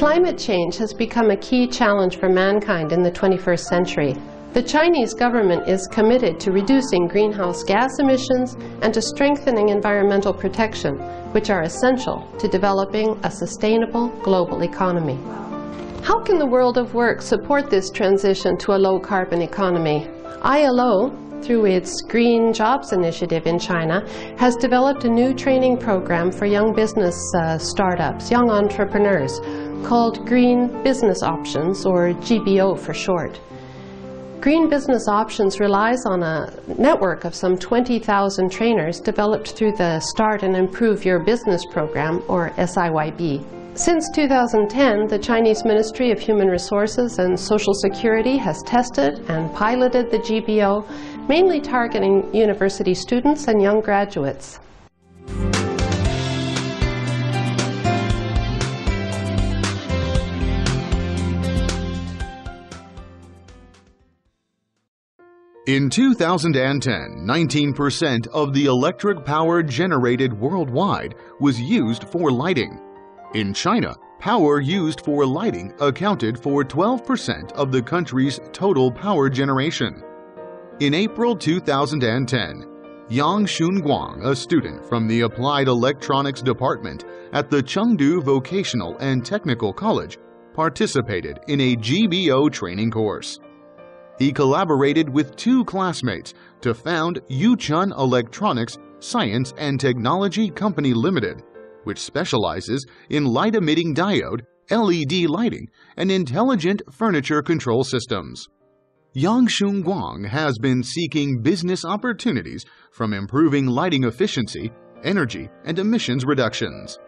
Climate change has become a key challenge for mankind in the 21st century. The Chinese government is committed to reducing greenhouse gas emissions and to strengthening environmental protection, which are essential to developing a sustainable global economy. How can the world of work support this transition to a low-carbon economy? ILO, through its Green Jobs Initiative in China, has developed a new training program for young business startups, young entrepreneurs, called Green Business Options, or GBO for short. Green Business Options relies on a network of some 20,000 trainers developed through the Start and Improve Your Business program, or SIYB. Since 2010, the Chinese Ministry of Human Resources and Social Security has tested and piloted the GBO, mainly targeting university students and young graduates. In 2010, 19% of the electric power generated worldwide was used for lighting. In China, power used for lighting accounted for 12% of the country's total power generation. In April 2010, Yang Xunguang, a student from the Applied Electronics Department at the Chengdu Vocational and Technical College, participated in a GBO training course. He collaborated with two classmates to found Yuchun Electronics Science and Technology Company Limited, which specializes in light-emitting diode, LED lighting, and intelligent furniture control systems. Yang Xunguang has been seeking business opportunities from improving lighting efficiency, energy, and emissions reductions.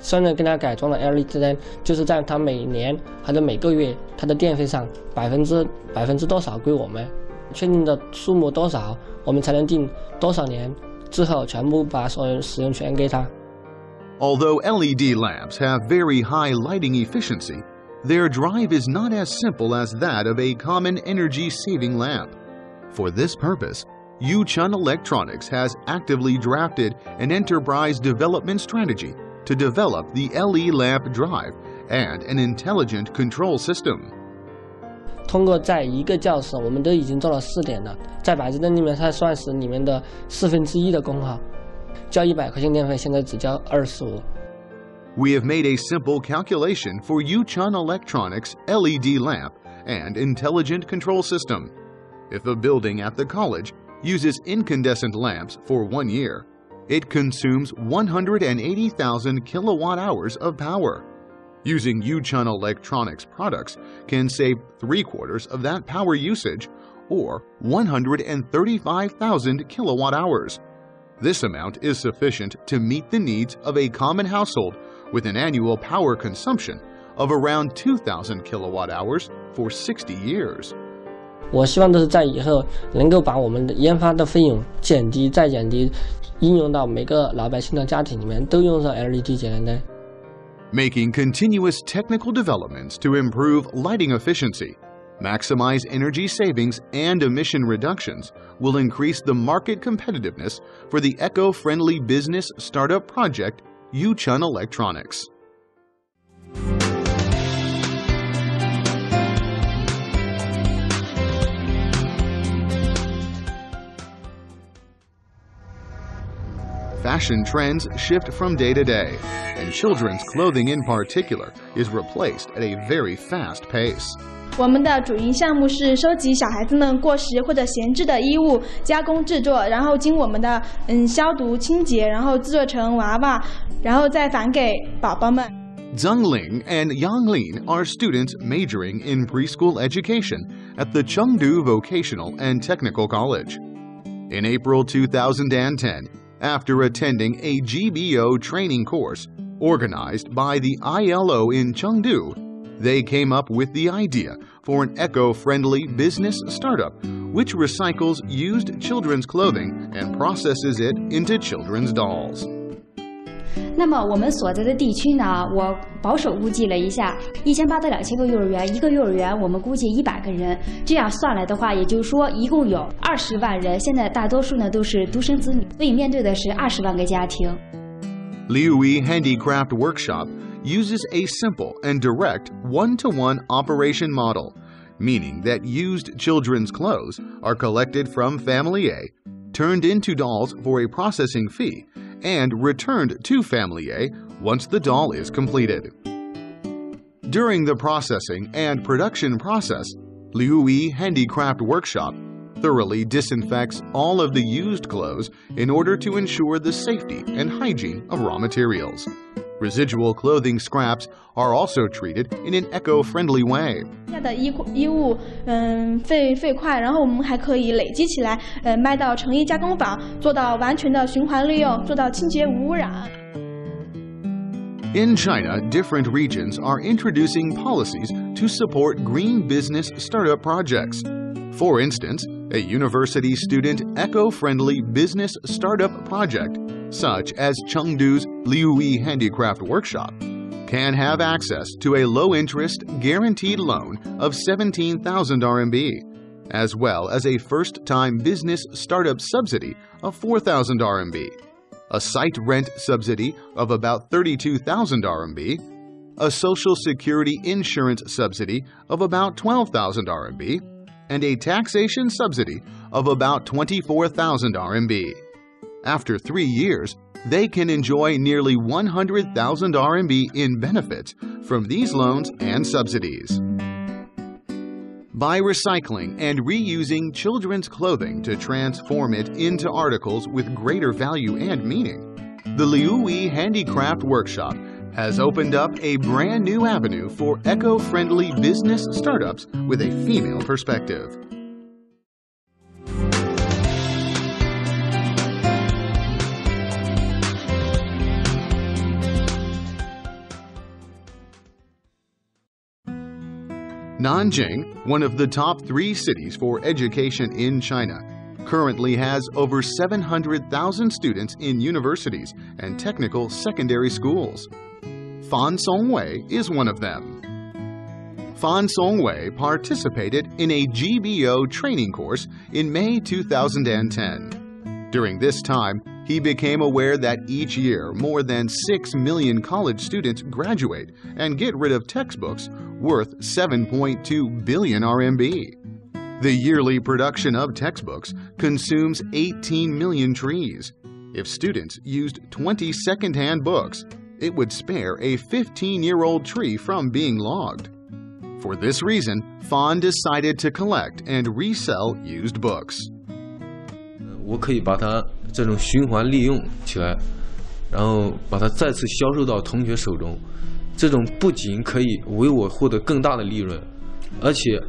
商人跟他改装的 LED 灯，就是在他每年或者每个月他的电费上百分之多少归我们，确定的数目多少，我们才能定多少年之后全部把所有使用权给他。Although LED lamps have very high lighting efficiency, their drive is not as simple as that of a common energy-saving lamp. For this purpose, Yuchun Electronics has actively drafted an enterprise development strategy to develop the LED lamp drive and an intelligent control system. 通过在一个教室，我们都已经做了4点了，在白炽灯里面，它算是里面的1/4的功耗，交100块钱电费，现在只交25。We have made a simple calculation for Yuchun Electronics' LED lamp and intelligent control system. If a building at the college uses incandescent lamps for 1 year, it consumes 180,000 kilowatt-hours of power. Using Yuchun Electronics products can save 3/4 of that power usage, or 135,000 kilowatt-hours. This amount is sufficient to meet the needs of a common household with an annual power consumption of around 2,000 kilowatt-hours for 60 years. 我希望的是在以后能够把我们的研发的费用减低再减低，应用到每个老百姓的家庭里面都用上 LED 节能灯。Making continuous technical developments to improve lighting efficiency, maximize energy savings, and emission reductions will increase the market competitiveness for the eco-friendly business startup project Yuchun Electronics. Fashion trends shift from day to day, and children's clothing in particular is replaced at a very fast pace. 我们的主营项目是收集小孩子们过时或者闲置的衣物，加工制作，然后经我们的消毒清洁，然后制作成娃娃，然后再返给宝宝们。Zhang Ling and Yang Lin are students majoring in preschool education at the Chengdu Vocational and Technical College. In April 2010, after attending a GBO training course organized by the ILO in Chengdu, they came up with the idea for an eco-friendly business startup which recycles used children's clothing and processes it into children's dolls. 那么我们所在的地区呢，我保守估计了一下，1800到2000个幼儿园，一个幼儿园我们估计100个人，这样算来的话，也就是说一共有20万人。现在大多数呢都是独生子女，所以面对的是20万个家庭。Liuyi Handicraft Workshop uses a simple and direct one-to-one operation model, meaning that used children's clothes are collected from Family A, turned into dolls for a processing fee, and returned to Family A once the doll is completed. During the processing and production process, Liuyi Handicraft Workshop thoroughly disinfects all of the used clothes in order to ensure the safety and hygiene of raw materials. Residual clothing scraps are also treated in an eco-friendly way. 的衣物废块，然后我们还可以累积起来，卖到成衣加工坊，做到完全的循环利用，做到清洁无污染。 In China, different regions are introducing policies to support green business startup projects. For instance, a university student eco-friendly business startup project, such as Chengdu's Liuyi Handicraft Workshop, can have access to a low-interest guaranteed loan of 17,000 RMB, as well as a first-time business startup subsidy of 4,000 RMB, a site rent subsidy of about 32,000 RMB, a social security insurance subsidy of about 12,000 RMB, and a taxation subsidy of about 24,000 RMB. After 3 years, they can enjoy nearly 100,000 RMB in benefits from these loans and subsidies. By recycling and reusing children's clothing to transform it into articles with greater value and meaning, the Liuyi Handicraft Workshop has opened up a brand new avenue for eco-friendly business startups with a female perspective. Nanjing, one of the top 3 cities for education in China, currently has over 700,000 students in universities and technical secondary schools. Fan Songwei is one of them. Fan Songwei participated in a GBO training course in May 2010. During this time, he became aware that each year more than 6 million college students graduate and get rid of textbooks worth 7.2 billion RMB. The yearly production of textbooks consumes 18 million trees. If students used 20 second-hand books, it would spare a 15-year-old tree from being logged. For this reason, Fan decided to collect and resell used books. 我可以把它这种循环利用起来，然后把它再次销售到同学手中。这种不仅可以为我获得更大的利润，而且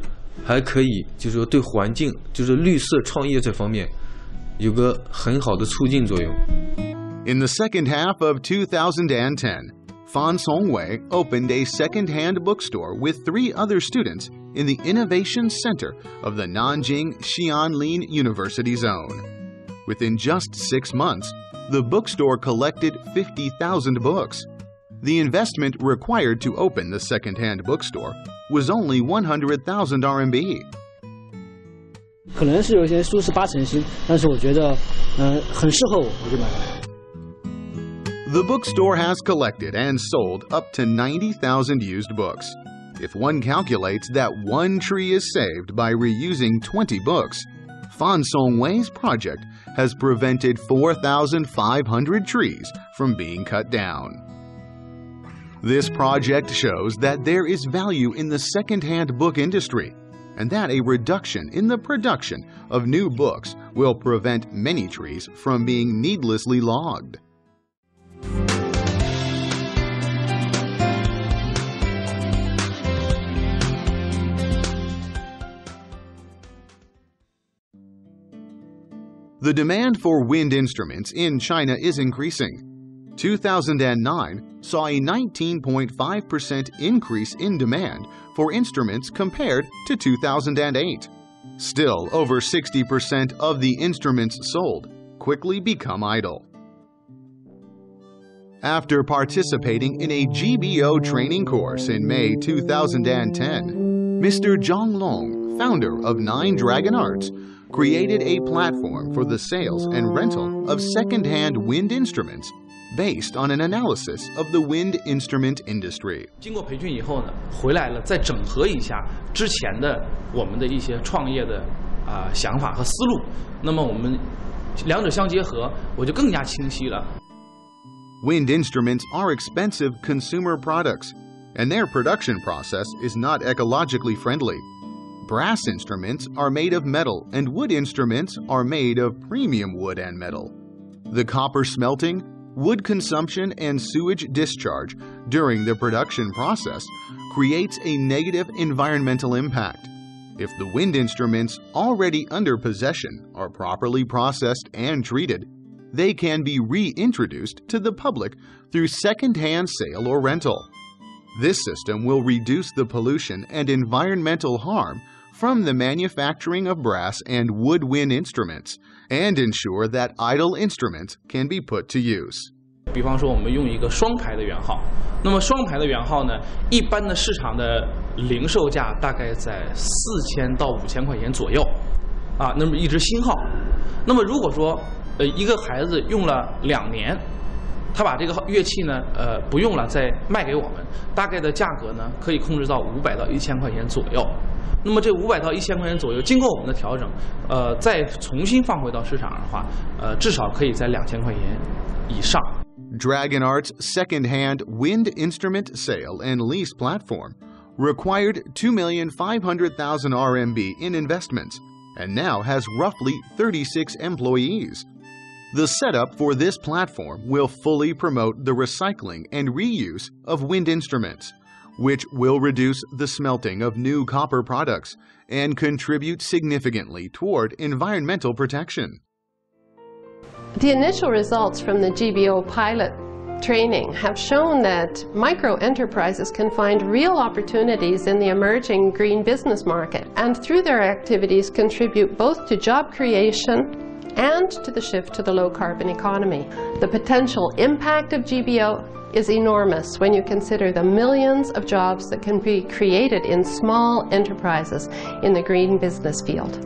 还可以就是说对环境，就是绿色创业这方面有个很好的促进作用。 In the second half of 2010, Fan Songwei opened a second-hand bookstore with 3 other students in the Innovation Center of the Nanjing Xianlin University Zone. Within just 6 months, the bookstore collected 50,000 books. The investment required to open the second-hand bookstore was only 100,000 RMB. 可能是有些书是8成新，但是我觉得很适合我，我就买了。 The bookstore has collected and sold up to 90,000 used books. If one calculates that 1 tree is saved by reusing 20 books, Fan Songwei's project has prevented 4,500 trees from being cut down. This project shows that there is value in the second-hand book industry, and that a reduction in the production of new books will prevent many trees from being needlessly logged. The demand for wind instruments in China is increasing. 2009 saw a 19.5% increase in demand for instruments compared to 2008. Still, over 60% of the instruments sold quickly become idle. After participating in a GBO training course in May 2010, Mr. Zhang Long, founder of 9 Dragon Arts, created a platform for the sales and rental of second-hand wind instruments based on an analysis of the wind instrument industry. 经过培训以后呢，回来了再整合一下之前的我们的一些创业的想法和思路，那么我们两者相结合，我就更加清晰了。Wind instruments are expensive consumer products, and their production process is not ecologically friendly. Brass instruments are made of metal, and wood instruments are made of premium wood and metal. The copper smelting, wood consumption, and sewage discharge during the production process creates a negative environmental impact. If the wind instruments already under possession are properly processed and treated, they can be reintroduced to the public through second-hand sale or rental. This system will reduce the pollution and environmental harm from the manufacturing of brass and wood wind instruments and ensure that idle instruments can be put to use. 比方说我们用一个双排的圆号，那么双排的圆号呢，一般的市场的零售价大概在4000到5000块钱左右，那么一只新号。那么如果说一个孩子用了2年，他把这个乐器呢不用了再卖给我们，大概的价格呢可以控制到500到1000块钱左右。那么这500到1000块钱左右，经过我们的调整，再重新放回到市场上的话，至少可以在2000块钱以上。Dragon Art's second-hand wind instrument sale and lease platform required 2,500,000 RMB in investments and now has roughly 36 employees. The setup for this platform will fully promote the recycling and reuse of wind instruments, which will reduce the smelting of new copper products and contribute significantly toward environmental protection. The initial results from the GBO pilot training have shown that micro-enterprises can find real opportunities in the emerging green business market and through their activities contribute both to job creation and to the shift to the low-carbon economy. The potential impact of GBO is enormous when you consider the millions of jobs that can be created in small enterprises in the green business field.